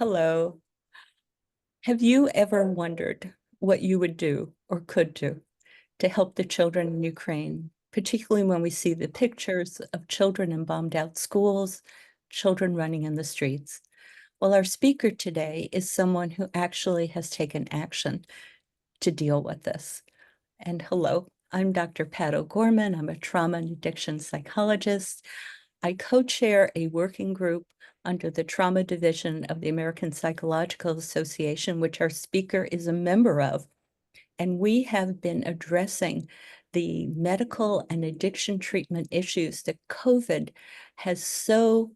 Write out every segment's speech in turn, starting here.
Hello. Have you ever wondered what you would do or could do to help the children in Ukraine, particularly when we see the pictures of children in bombed out schools, children running in the streets? Well, our speaker today is someone who actually has taken action to deal with this. And hello, I'm Dr. Pat O'Gorman. I'm a trauma and addiction psychologist. I co-chair a working group under the Trauma Division of the American Psychological Association, which our speaker is a member of. And we have been addressing the medical and addiction treatment issues that COVID has so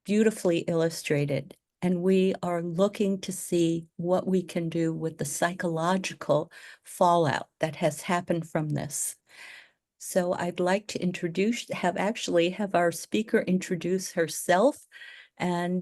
beautifully illustrated. And we are looking to see what we can do with the psychological fallout that has happened from this. So I'd like to have our speaker introduce herself and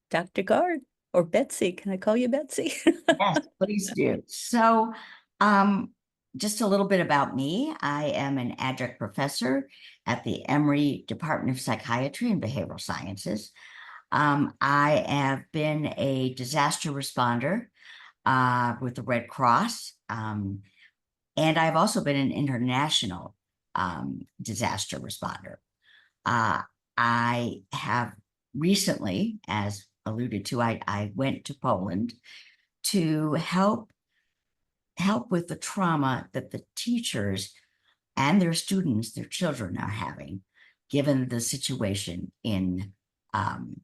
Dr. Gard or Betsy. Can I call you Betsy? Yes, please do. So, um, just a little bit about me. I am an adjunct professor at the Emory Department of Psychiatry and Behavioral Sciences. I have been a disaster responder with the Red Cross, and I've also been an international disaster responder. I have recently, as alluded to, I went to Poland to help with the trauma that the teachers and their students, their children, are having, given the situation in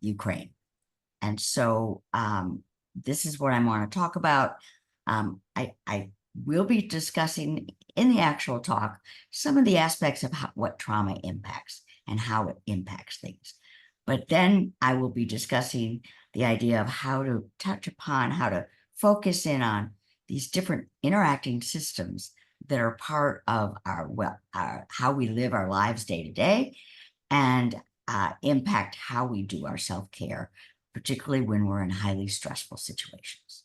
Ukraine. And so this is what I want to talk about. I will be discussing in the actual talk some of the aspects of what trauma impacts and how it impacts things. But then I will be discussing the idea of how to touch upon, how to focus in on these different interacting systems that are part of our how we live our lives day to day, and impact how we do our self-care, particularly when we're in highly stressful situations.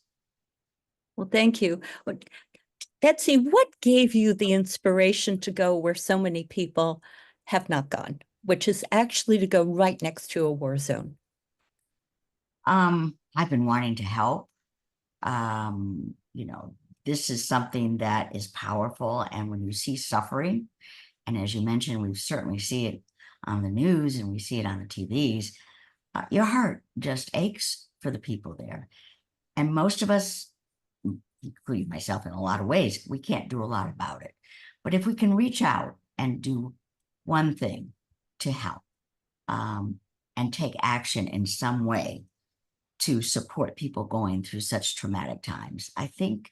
Well, thank you. Betsy, what gave you the inspiration to go where so many people have not gone, which is actually to go right next to a war zone? I've been wanting to help. This is something that is powerful, and when you see suffering, and as you mentioned, we certainly see it on the news and we see it on the TVs, your heart just aches for the people there. And most of us, including myself in a lot of ways, we can't do a lot about it. But if we can reach out and do one thing to help, and take action in some way to support people going through such traumatic times, I think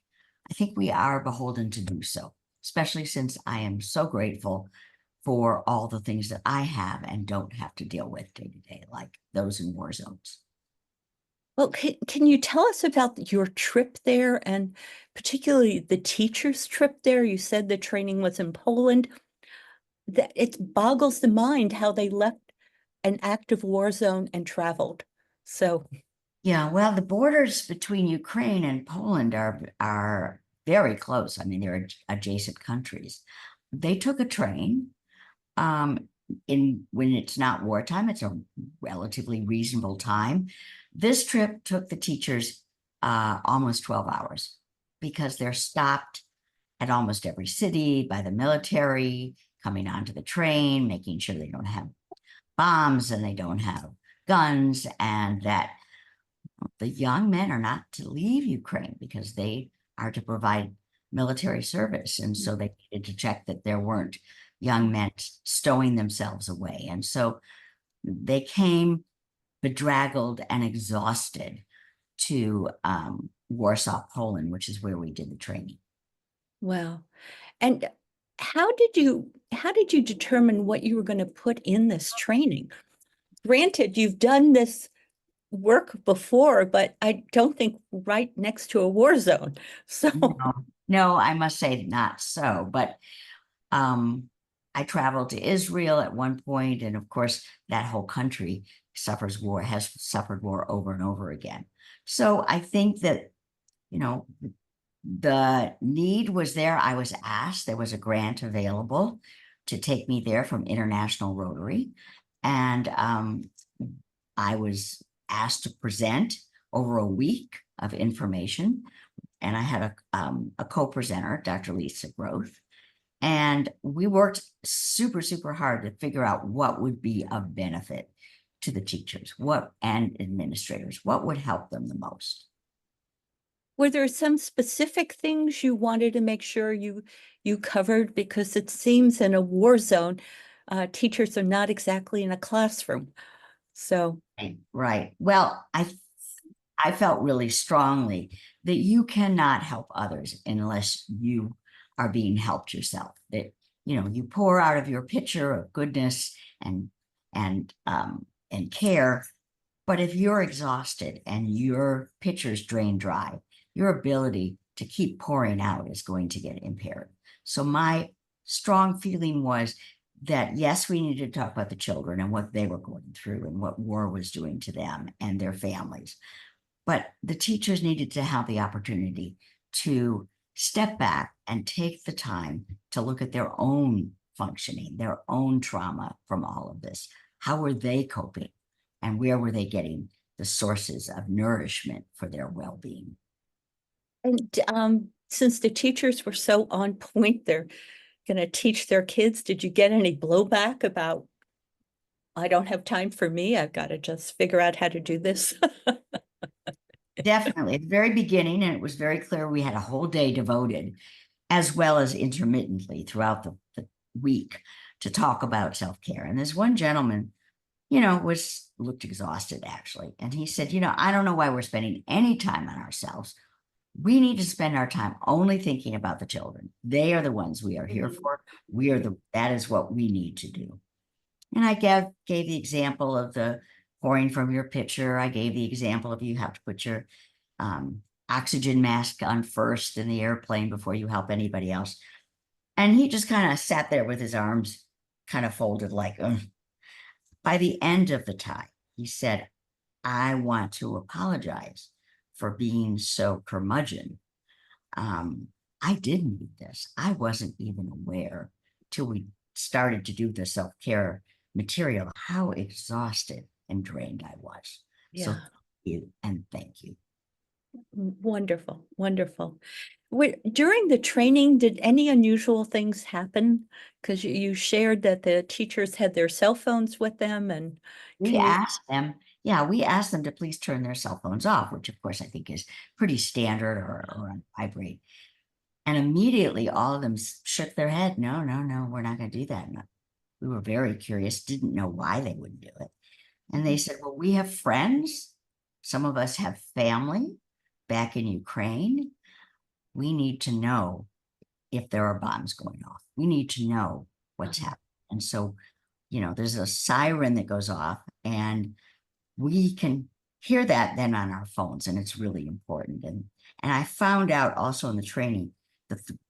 we are beholden to do so, especially since I am so grateful for all the things that I have and don't have to deal with day to day, like those in war zones. Well, can you tell us about your trip there, and particularly the teacher's trip there? You said the training was in Poland. That it boggles the mind how they left an active war zone and traveled. So, Yeah, well, the borders between Ukraine and Poland are very close. I mean, they're adjacent countries. They took a train. When it's not wartime, it's a relatively reasonable time. This trip took the teachers almost 12 hours because they're stopped at almost every city by the military, coming onto the train, making sure they don't have bombs and they don't have guns, and that the young men are not to leave Ukraine because they are to provide military service. And so they needed to check that there weren't young men stowing themselves away. And so they came bedraggled and exhausted to Warsaw, Poland, which is where we did the training. wow. And how did you determine what you were going to put in this training? Granted, you've done this work before, but I don't think right next to a war zone. So, No, I must say not so, but I traveled to Israel at one point, and of course, that whole country has suffered war over and over again. So I think that, the need was there. I was asked, there was a grant available to take me there from International Rotary. And I was asked to present over a week of information. And I had a co-presenter, Dr. Lisa Groth, and we worked super, super hard to figure out what would be of benefit to the teachers, and administrators, what would help them the most. Were there some specific things you wanted to make sure you covered? Because it seems in a war zone, teachers are not exactly in a classroom. So, Right. Well, I felt really strongly that you cannot help others unless you are being helped yourself. That, you pour out of your pitcher of goodness and care. But if you're exhausted and your pitcher's drained dry, your ability to keep pouring out is going to get impaired. So my strong feeling was that, yes, we needed to talk about the children and what they were going through and what war was doing to them and their families. But the teachers needed to have the opportunity to step back and take the time to look at their own functioning, their own trauma from all of this. How were they coping? And where were they getting the sources of nourishment for their well-being? and since the teachers were so on point, they're going to teach their kids. Did you get any blowback about, I don't have time for me, I've got to just figure out how to do this? Definitely. At the very beginning, and it was very clear we had a whole day devoted, as well as intermittently throughout the week, to talk about self-care. And this one gentleman, looked exhausted actually. And he said, I don't know why we're spending any time on ourselves. We need to spend our time only thinking about the children. They are the ones we are here for. That is what we need to do. And I gave the example of the pouring from your pitcher. I gave the example of you have to put your oxygen mask on first in the airplane before you help anybody else. And he just kind of sat there with his arms kind of folded like, ugh. By the end of the time, he said, I want to apologize for being so curmudgeon. I did need this. I wasn't even aware till we started to do the self-care material, how exhausted and drained I was. So Yeah. thank you and thank you. Wonderful, wonderful. During the training, did any unusual things happen? Because you shared that the teachers had their cell phones with them, and We asked them to please turn their cell phones off, which of course I think is pretty standard or on vibrate. And immediately all of them shook their head. No, no, no, we're not going to do that. No. We were very curious, didn't know why they wouldn't do it. And they said, well, we have friends. Some of us have family back in Ukraine. We need to know if there are bombs going off. We need to know what's happening. And so, there's a siren that goes off and we can hear that then on our phones, and it's really important. And I found out also in the training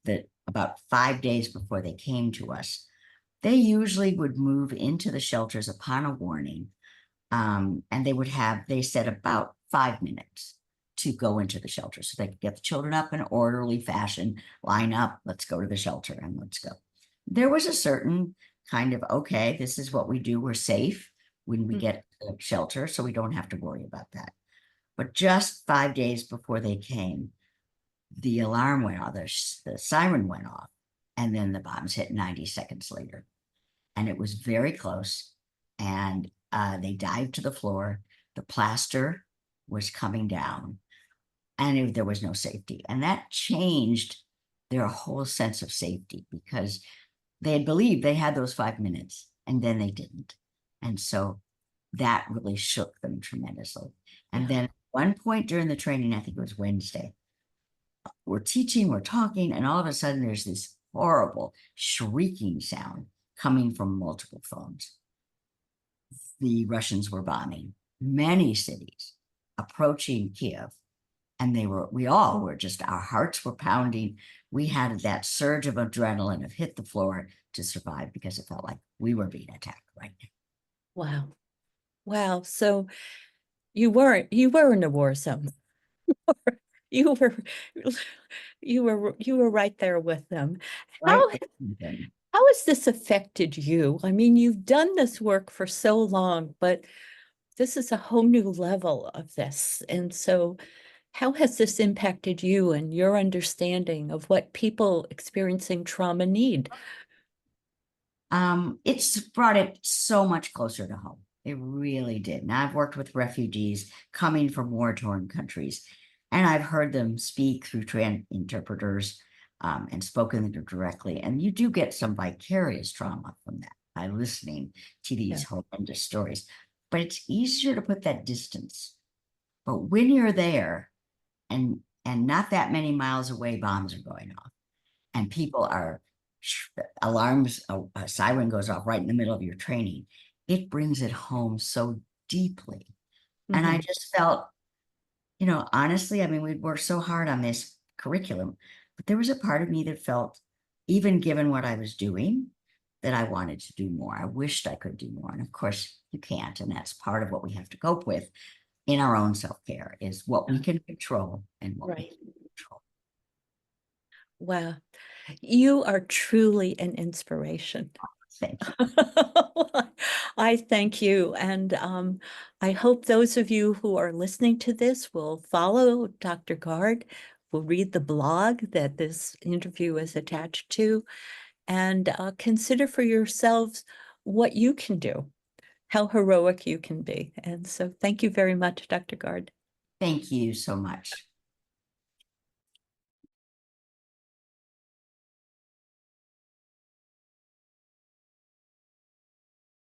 that about 5 days before they came to us, they usually would move into the shelters upon a warning. And they said about 5 minutes to go into the shelter so they could get the children up in an orderly fashion, line up, let's go to the shelter and let's go. There was a certain kind of, okay, this is what we do. We're safe when we get to the shelter, so we don't have to worry about that. But just 5 days before they came, the alarm went off, the siren went off, and then the bombs hit 90 seconds later. And it was very close. And they dived to the floor. The plaster was coming down, and there was no safety. And that changed their whole sense of safety, because they had believed they had those 5 minutes and then they didn't. And so that really shook them tremendously. And then at one point during the training, I think it was Wednesday, we're teaching, we're talking, and all of a sudden there's this horrible shrieking sound coming from multiple phones. The Russians were bombing many cities, approaching Kiev. And we all were just, our hearts were pounding. We had that surge of adrenaline of hit the floor to survive, because it felt like we were being attacked right now. wow. Wow. So you were in a war zone. You were right there with them. Right. How has this affected you? I mean, you've done this work for so long, but this is a whole new level of this. And so how has this impacted you and your understanding of what people experiencing trauma need? It's brought it so much closer to home. It really did. Now, I've worked with refugees coming from war-torn countries, and I've heard them speak through interpreters, and spoken directly. And you do get some vicarious trauma from that by listening to these Yeah. horrendous stories. But it's easier to put that distance. But when you're there and not that many miles away, bombs are going off and people are alarms, a siren goes off right in the middle of your training. It brings it home so deeply. And I Mhm. just felt, honestly, I mean, we'd worked so hard on this curriculum, but there was a part of me that felt, even given what I was doing, that I wanted to do more. I wished I could do more. And of course, you can't. And that's part of what we have to cope with in our own self-care is what we can control and what we Right. can't control. Wow. You are truly an inspiration. Thank you. I thank you. And I hope those of you who are listening to this will follow Dr. Gard, will read the blog that this interview is attached to, and consider for yourselves what you can do, how heroic you can be. And so thank you very much, Dr. Gard. Thank you so much.